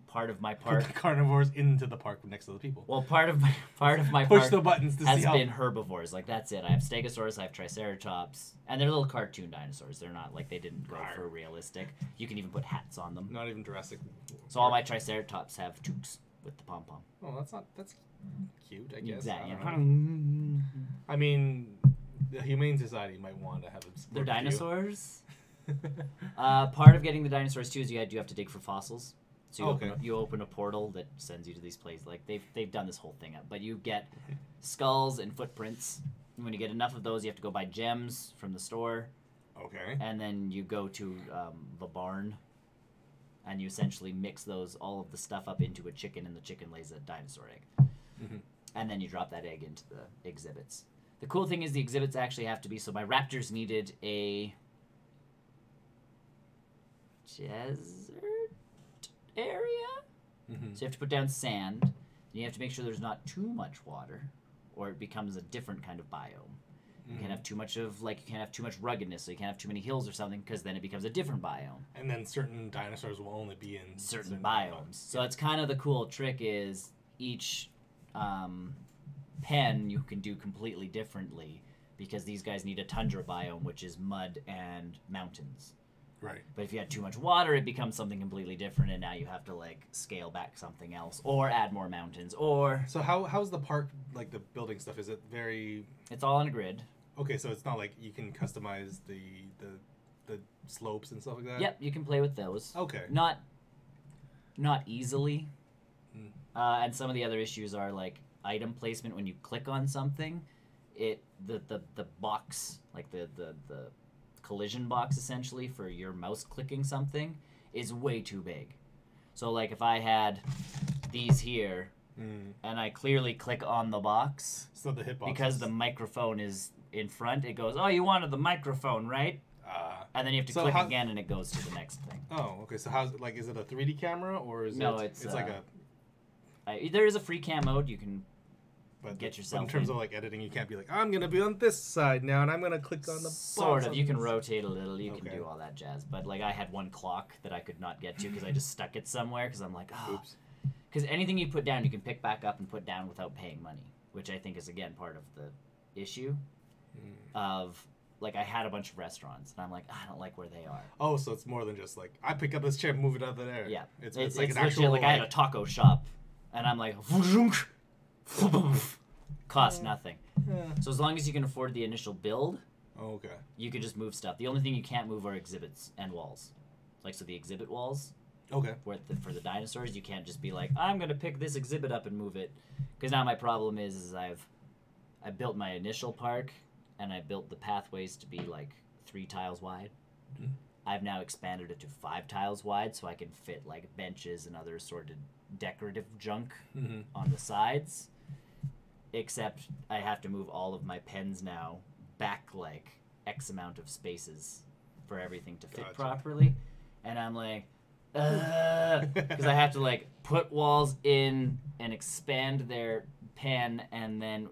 part of my Put park, the carnivores into the park next to the people. well, part of my Push park the buttons to has see how. been herbivores. Like, that's it. I have Stegosaurus, I have Triceratops, and they're little cartoon dinosaurs. They're not, like, they didn't go for realistic. You can even put hats on them. Not even Jurassic. So all my Triceratops have toques with the pom-pom. Oh, that's cute, I guess. Exactly. I don't know. I mean, the Humane Society might want to have a They're sport with you. dinosaurs. Part of getting the dinosaurs, too, is you have to dig for fossils. So you open a portal that sends you to these places. Like, they've done this whole thing up. But you get skulls and footprints. And when you get enough of those, you have to go buy gems from the store. Okay. And then you go to the barn. And you essentially mix all of the stuff up into a chicken, and the chicken lays a dinosaur egg. Mm-hmm. And then you drop that egg into the exhibits. The cool thing is the exhibits actually have to be... So my raptors needed a desert area. Mm-hmm. So you have to put down sand. And you have to make sure there's not too much water, or it becomes a different kind of biome. You can't have too much ruggedness, so you can't have too many hills or something, because then it becomes a different biome. And then certain dinosaurs will only be in Certain biomes. So it's kind of the cool trick is each pen you can do completely differently, because these guys need a tundra biome, which is mud and mountains. Right. But if you had too much water, it becomes something completely different, and now you have to like scale back something else, or add more mountains, or... So how's the park, like the building stuff? Is it very... It's all on a grid. Okay, so it's not like you can customize the slopes and stuff like that? Yep, you can play with those. Okay. Not easily. And some of the other issues are like item placement. When you click on something, the box, like the collision box essentially for your mouse clicking something, is way too big. So like if I had these here and I clearly click on the box, So the hitbox because the microphone is in front, it goes, oh, you wanted the microphone, right? And then you have to click again, and it goes to the next thing. Oh, okay. So how's it, like, is it a 3D camera, or is No, it? it's like there is a free cam mode. You can but get yourself in terms of like editing, you can't be like, I'm gonna be on this side now, and I'm gonna click on the sort box of. on You can this. rotate a little. You can Okay. do all that jazz. But like I had one clock that I could not get to because I just stuck it somewhere because I'm like, oh. Oops. Because anything you put down, you can pick back up and put down without paying money, which I think is again part of the issue of. Like, I had a bunch of restaurants, and I'm like, I don't like where they are. Oh, so it's more than just like, I pick up this chair, move it out there. Yeah. It's It's like an legit, actual. like, I had a taco shop, and I'm like, cost nothing. Yeah. So as long as you can afford the initial build, Oh, okay. you can just move stuff. The only thing you can't move are exhibits and walls. Like, so the exhibit walls, Okay. where for the dinosaurs, you can't just be like, I'm going to pick this exhibit up and move it. Because now my problem is I built my initial park, and I built the pathways to be like 3 tiles wide. I've now expanded it to 5 tiles wide, so I can fit like benches and other assorted decorative junk on the sides. Except I have to move all of my pens now back like X amount of spaces for everything to fit properly. And I'm like, because I have to like put walls in and expand their pen, and then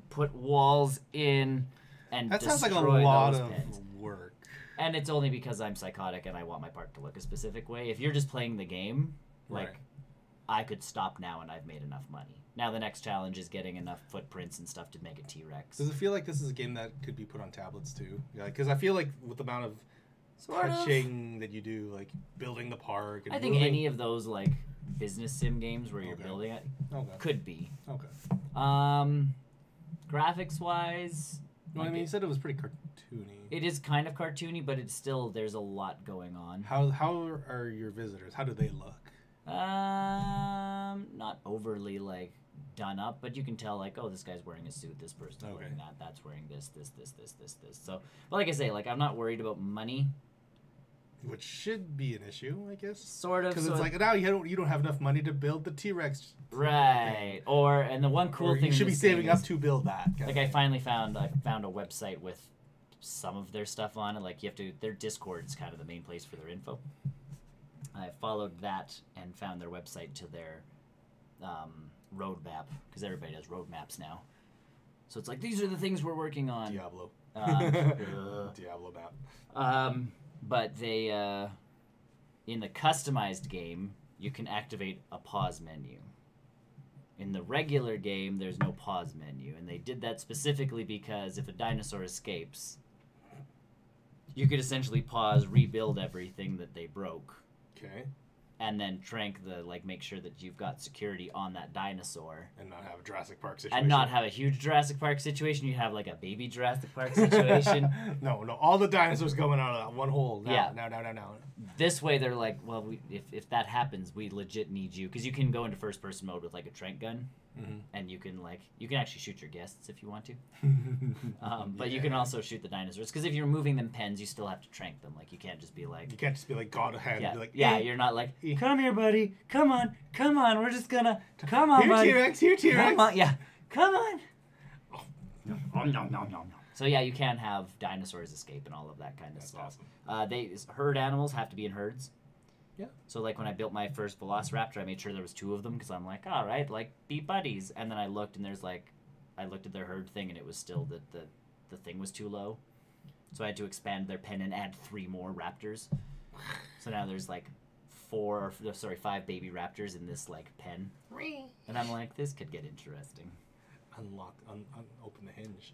put walls in and That sounds destroy like a lot those of pens. work. And it's only because I'm psychotic and I want my park to look a specific way. If you're just playing the game, like, Right. I could stop now and I've made enough money. Now the next challenge is getting enough footprints and stuff to make a T-Rex. Does it feel like this is a game that could be put on tablets too? Yeah, because I feel like with the amount of Sort of. touching that you do, like building the park. And I think moving... any of those, like, business sim games where you're Okay. building it Okay. could be. Okay. Graphics-wise... No, I mean, you said it was pretty cartoony. It is kind of cartoony, but it's still, there's a lot going on. How are your visitors? How do they look? Not overly, like, done up, but you can tell, like, oh, this guy's wearing a suit, this person's wearing that's wearing this. So, but like I say, like, I'm not worried about money. Which should be an issue, I guess. Sort of. Because it's like, now you don't have enough money to build the T-Rex. Right. And the one cool thing you should be saving up to build that. Like I finally found a website with some of their stuff on it. Like their Discord is kind of the main place for their info. I followed that and found their website to their roadmap, because everybody does roadmaps now. So it's like, these are the things we're working on. Diablo. Diablo map. But they, in the customized game, you can activate a pause menu. In the regular game, there's no pause menu, and they did that specifically because if a dinosaur escapes, you could essentially pause, rebuild everything that they broke. Okay. And then make sure that you've got security on that dinosaur. And not have a Jurassic Park situation. And not have a huge Jurassic Park situation. You have like a baby Jurassic Park situation. No, all the dinosaurs going out of that one hole. No, yeah. No. This way they're like, well, if that happens, we legit need you. Because you can go into first person mode with like a tranq gun. Mm-hmm. And you can actually shoot your guests if you want to. But you can also shoot the dinosaurs. Because if you're moving them pens, you still have to tranq them. Like, you can't just be like... You can't just be like, God ahead. Yeah, be like, you're not like, come here, buddy. Come on. We're just gonna... Come on, buddy. Here, T-Rex. Come on. Yeah. Come on. Oh, no. So, yeah, you can have dinosaurs escape and all of that kind of stuff. Awesome. Herd animals have to be in herds. Yeah. So, like, when I built my first Velociraptor, I made sure there was 2 of them, because I'm like, all right, like, be buddies. And then I looked, and I looked at their herd thing, and it was still that the thing was too low. So I had to expand their pen and add 3 more raptors. So now there's, like, 5 baby raptors in this, like, pen. And I'm like, this could get interesting. Open the hinge.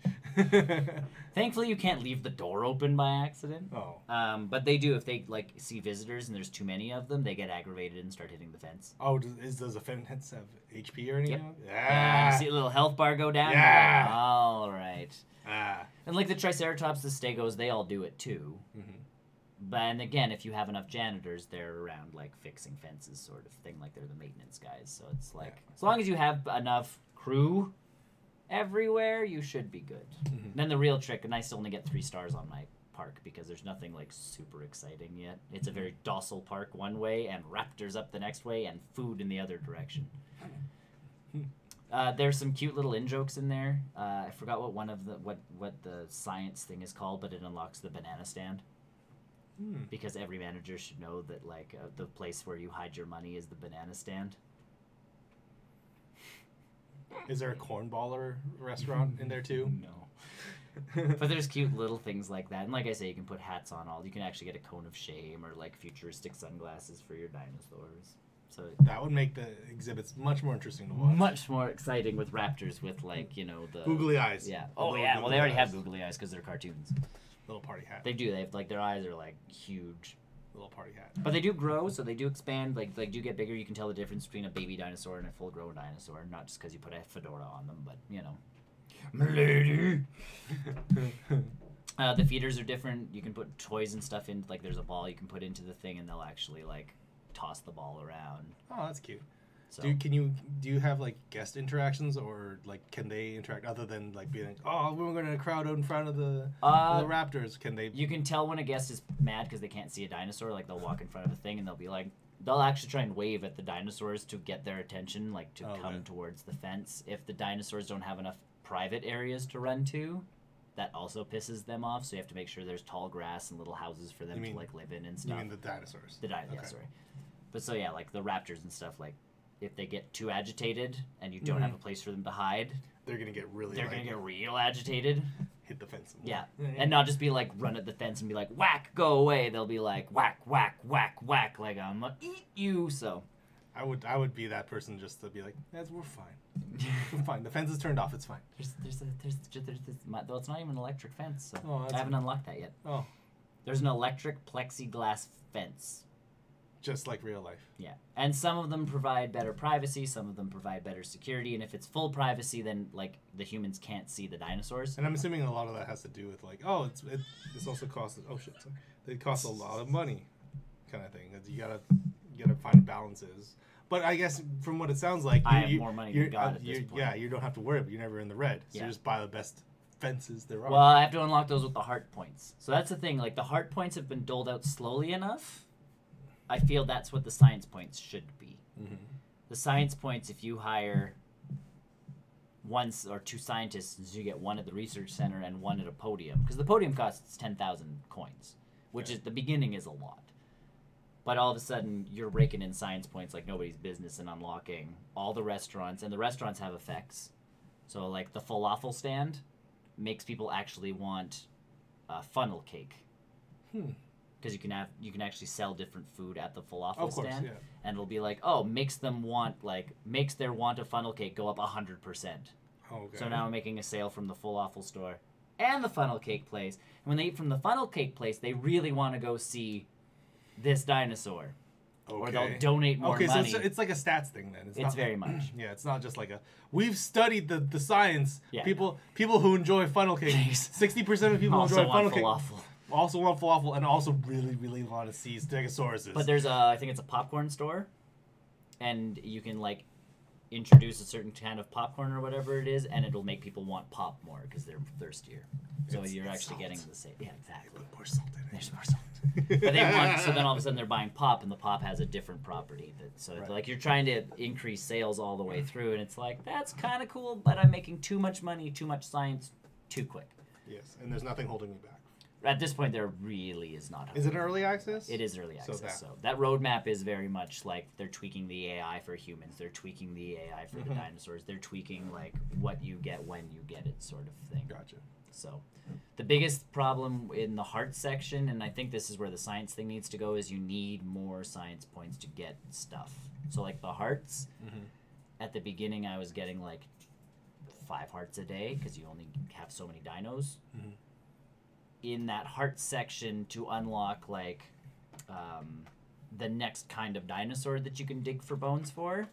Thankfully, you can't leave the door open by accident. Oh. But they do if they like see visitors and there's too many of them, they get aggravated and start hitting the fence. Oh, does the fence have HP or anything? Yep. Yeah. See a little health bar go down? Yeah. All right. And like the Triceratops, the Stegos, they all do it too. Mm-hmm. But and again, if you have enough janitors, they're around like fixing fences, sort of thing. Like they're the maintenance guys. So it's like as long as you have enough crew everywhere, you should be good. Mm-hmm. Then the real trick, and I still only get 3 stars on my park because there's nothing like super exciting yet. It's a very docile park one way and raptors up the next way and food in the other direction. There's some cute little in-jokes in there. I forgot what the science thing is called, but it unlocks the banana stand. Because every manager should know that like the place where you hide your money is the banana stand. Is there a cornballer restaurant in there too? No. But there's cute little things like that. And like I say, you can put hats on all. You can actually get a cone of shame or like futuristic sunglasses for your dinosaurs. So that would make the exhibits much more interesting to watch. Much more exciting with raptors with like, the... Googly eyes. Yeah. Oh, yeah. Well, they already have googly eyes because they're cartoons. Little party hat. They do. They have, like, their eyes are, like, huge. Little party hat. But they do grow, so they do expand. Like do get bigger. You can tell the difference between a baby dinosaur and a full-grown dinosaur. Not just because you put a fedora on them, but, Milady! The feeders are different. You can put toys and stuff in. Like, there's a ball you can put into the thing, and they'll actually, like, toss the ball around. Oh, that's cute. So, do you have like guest interactions, or like can they interact other than like being like, oh, we're going to crowd out in front of the raptors? Can they? You can tell when a guest is mad because they can't see a dinosaur. Like they'll walk in front of a thing and they'll be like, they'll actually try and wave at the dinosaurs to get their attention, like to come towards the fence. If the dinosaurs don't have enough private areas to run to, that also pisses them off. So you have to make sure there's tall grass and little houses for them to like live in and stuff. You mean the dinosaurs? Yeah, sorry. But so yeah, like the raptors and stuff, like if they get too agitated and you don't have a place for them to hide, they're gonna get real agitated. Hit the fence. Yeah, and not just be like run at the fence and be like whack, go away. They'll be like whack, whack, whack, whack, like I'm gonna eat you. So I would be that person just to be like, we're fine. We're fine. The fence is turned off. It's fine. There's this, though it's not even an electric fence, so I haven't unlocked that yet. Oh, there's an electric plexiglass fence. Just like real life. Yeah. And some of them provide better privacy, some of them provide better security, and if it's full privacy, then, like, the humans can't see the dinosaurs. And I'm assuming a lot of that has to do with, like, this also costs, it costs a lot of money kind of thing. You gotta find balances. But I guess from what it sounds like, I have more money than God at this point. Yeah, you don't have to worry, but you're never in the red. So you just buy the best fences there are. Well, I have to unlock those with the heart points. So that's the thing. Like, the heart points have been doled out slowly enough. I feel that's what the science points should be. Mm-hmm. The science points, if you hire one or two scientists, you get one at the research center and one at a podium. Because the podium costs 10,000 coins, which is the beginning is a lot. But all of a sudden, you're raking in science points like nobody's business and unlocking all the restaurants. And the restaurants have effects. So, like, the falafel stand makes people actually want funnel cake. Because you can actually sell different food at the falafel stand. Yeah. And it'll be like, makes their want of funnel cake go up 100%. Okay. So now I'm making a sale from the falafel store and the funnel cake place. And when they eat from the funnel cake place, they really want to go see this dinosaur. Okay. Or they'll donate more money. Okay, so it's like a stats thing then. It's not, very much. Yeah, it's not just like a... We've studied the science. Yeah, people who enjoy funnel cake, 60% of people who enjoy funnel cake also want falafel and also really, really want to see stegosauruses. But there's I think it's a popcorn store. And you can, like, introduce a certain kind of popcorn or whatever it is, and it'll make people want pop more because they're thirstier. So you're actually getting the same. Yeah, exactly. More salt in it. There's more salt. But they want, so then all of a sudden they're buying pop, and the pop has a different property. Like, you're trying to increase sales all the way through, and it's like, that's kind of cool, but I'm making too much money, too much science, too quick. Yes, and there's nothing holding me back. At this point, there really is not. Is it early access? It is early access. So that roadmap is very much like they're tweaking the AI for humans. They're tweaking the AI for the dinosaurs. They're tweaking, like, what you get when you get it sort of thing. Gotcha. So the biggest problem in the heart section, and I think this is where the science thing needs to go, is you need more science points to get stuff. So, like, the hearts, at the beginning I was getting, like, 5 hearts a day because you only have so many dinos. In that heart section, to unlock, like, the next kind of dinosaur that you can dig for bones for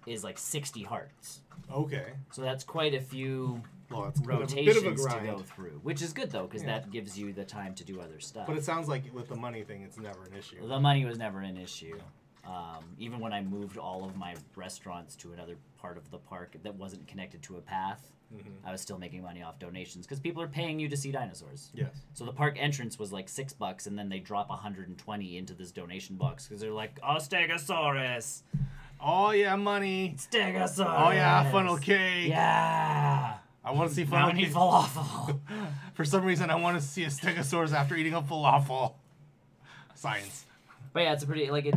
is, like, 60 hearts. Okay. So that's quite a few bit rotations of a to grind. go through, which is good, though, because that gives you the time to do other stuff. But it sounds like with the money thing, it's never an issue. The money was never an issue. Even when I moved all of my restaurants to another part of the park that wasn't connected to a path, I was still making money off donations because people are paying you to see dinosaurs. Yes. So the park entrance was like $6, and then they drop 120 into this donation box because they're like, "Oh, Stegosaurus! Oh yeah, money! Stegosaurus! Oh yeah, funnel cake! Yeah! I want to see Now funnel we need cake. falafel." For some reason, I want to see a stegosaurus after eating a falafel. Science. But yeah, it's a pretty, like,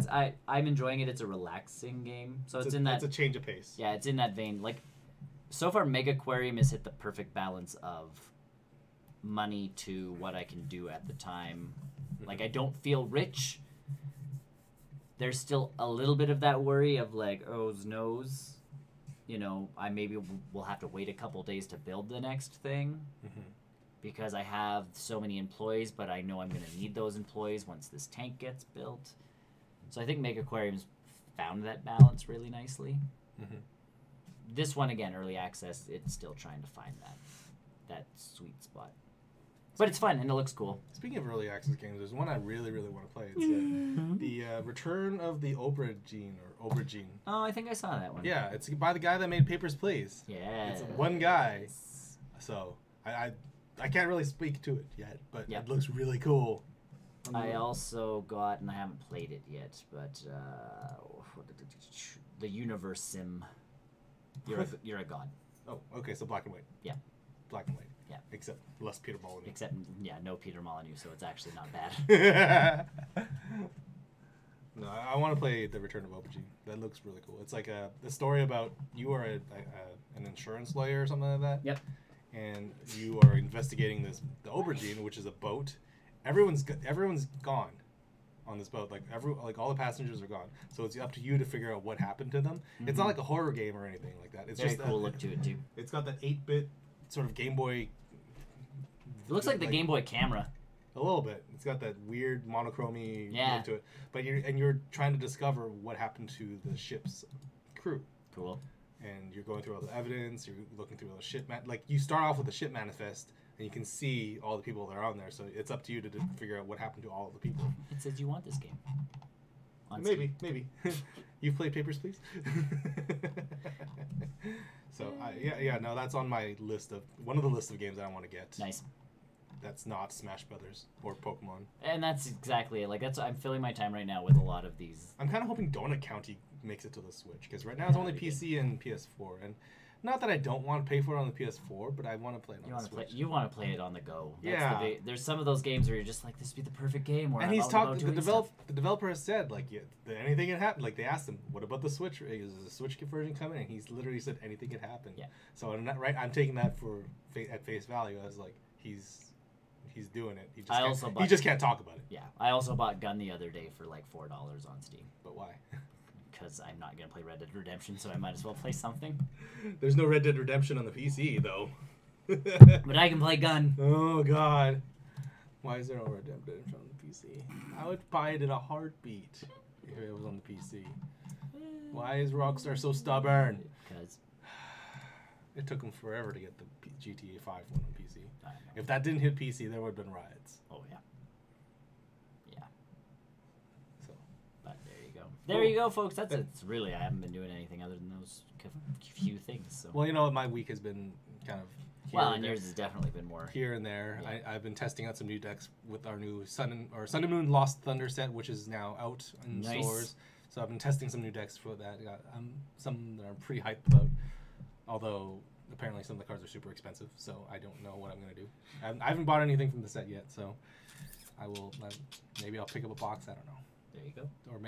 I'm enjoying it. It's a relaxing game. So it's in that... It's a change of pace. Yeah, it's in that vein. Like, so far, Mega Aquarium has hit the perfect balance of money to what I can do at the time. Like, I don't feel rich. There's still a little bit of that worry of, like, nose. You know, I maybe will have to wait a couple days to build the next thing. Because I have so many employees, but I know I'm going to need those employees once this tank gets built. So I think Mega Aquarium's found that balance really nicely. This one, again, early access, it's still trying to find that sweet spot. But it's fun, and it looks cool. Speaking of early access games, there's one I really, really want to play. It's the Return of the Aubergine, or Aubergine. Oh, I think I saw that one. Yeah, it's by the guy that made Papers, Please. Yeah. It's one guy. So, I can't really speak to it yet, but it looks really cool. I also got, and I haven't played it yet, but the Universe Sim. You're a god. Oh, okay, so black and white. Yeah. Black and white. Yeah. Except less Peter Molyneux. Except, no Peter Molyneux, so it's actually not bad. No, I want to play The Return of Aubergine. That looks really cool. It's like the story about you are an insurance lawyer or something like that. Yep. And you are investigating the Aubergine, which is a boat. Everyone's gone on this boat. Like all the passengers are gone. So it's up to you to figure out what happened to them. It's not like a horror game or anything like that. It's Very just cool look to it too. It's got that 8-bit sort of Game Boy. It looks like the Game Boy camera. A little bit. It's got that weird monochromy look to it. But you're trying to discover what happened to the ship's crew. Cool. And you're going through all the evidence. You're looking through all the ship you start off with the ship manifest, and you can see all the people that are on there. So it's up to you to figure out what happened to all of the people. It says you want this game. on Maybe. You've played Papers, Please? So, no, that's on my list of, one of the list of games that I want to get. Nice. That's not Smash Brothers or Pokemon. And that's exactly it. Like, I'm filling my time right now with a lot of these. I'm kind of hoping Donut County makes it to the Switch, because right now it's only PC and PS4, and not that I don't want to pay for it on the PS4, but I want to play it on the Switch. You want to play it on the go. That's there's some of those games where you're just like, this would be the perfect game. Where and I'm he's talked. the developer has said, like, anything can happen. Like, they asked him, what about the Switch? Is the Switch version coming? And he's literally said anything could happen. Yeah. So I'm taking that at face value. I was like, he's doing it. He just can't talk about it. Yeah. I also bought Gun the other day for like $4 on Steam. But why? Because I'm not going to play Red Dead Redemption, so I might as well play something. There's no Red Dead Redemption on the PC, though. But I can play Gun. Oh, God. Why is there no Red Dead Redemption on the PC? I would buy it in a heartbeat if it was on the PC. Why is Rockstar so stubborn? Because it took them forever to get the GTA 5 one on PC. If that didn't hit PC, there would have been riots. Oh, yeah. Yeah. So, but there you go. There you go, folks. That's it. Really, I haven't been doing anything other than those few things. So. Well, you know, my week has been kind of and yours has definitely been more here and there. Yeah. I've been testing out some new decks with our new Sun and Moon Lost Thunder set, which is now out in stores. So I've been testing some new decks for that. Got some that I'm pretty hyped about. Although apparently some of the cards are super expensive, so I don't know what I'm gonna do. I haven't bought anything from the set yet, so I will. Maybe I'll pick up a box. I don't know. There you go. Or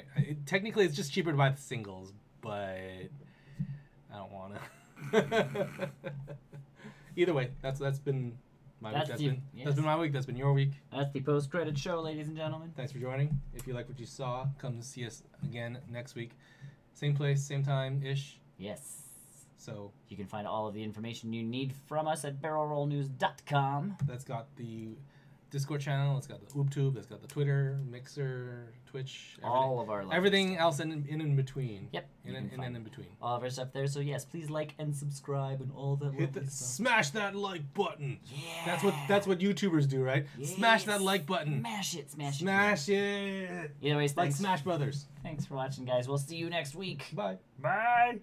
technically, it's just cheaper to buy the singles, but I don't want to. Either way, that's been my week. That's been my week. That's been your week. That's the post-credit show, ladies and gentlemen. Thanks for joining. If you like what you saw, come see us again next week. Same place, same time-ish. Yes. So you can find all of the information you need from us at barrelrollnews.com. That's got the Discord channel. It's got the OopTube. That's got the Twitter, Mixer, Twitch. All of our everything else in between. Yep. In between. All of our stuff there. So yes, please like and subscribe and all that. Smash that like button. Yeah. That's what YouTubers do, right? Yes. Smash that like button. Smash it. Smash it. Anyways, like Smash Brothers. Thanks for watching, guys. We'll see you next week. Bye. Bye.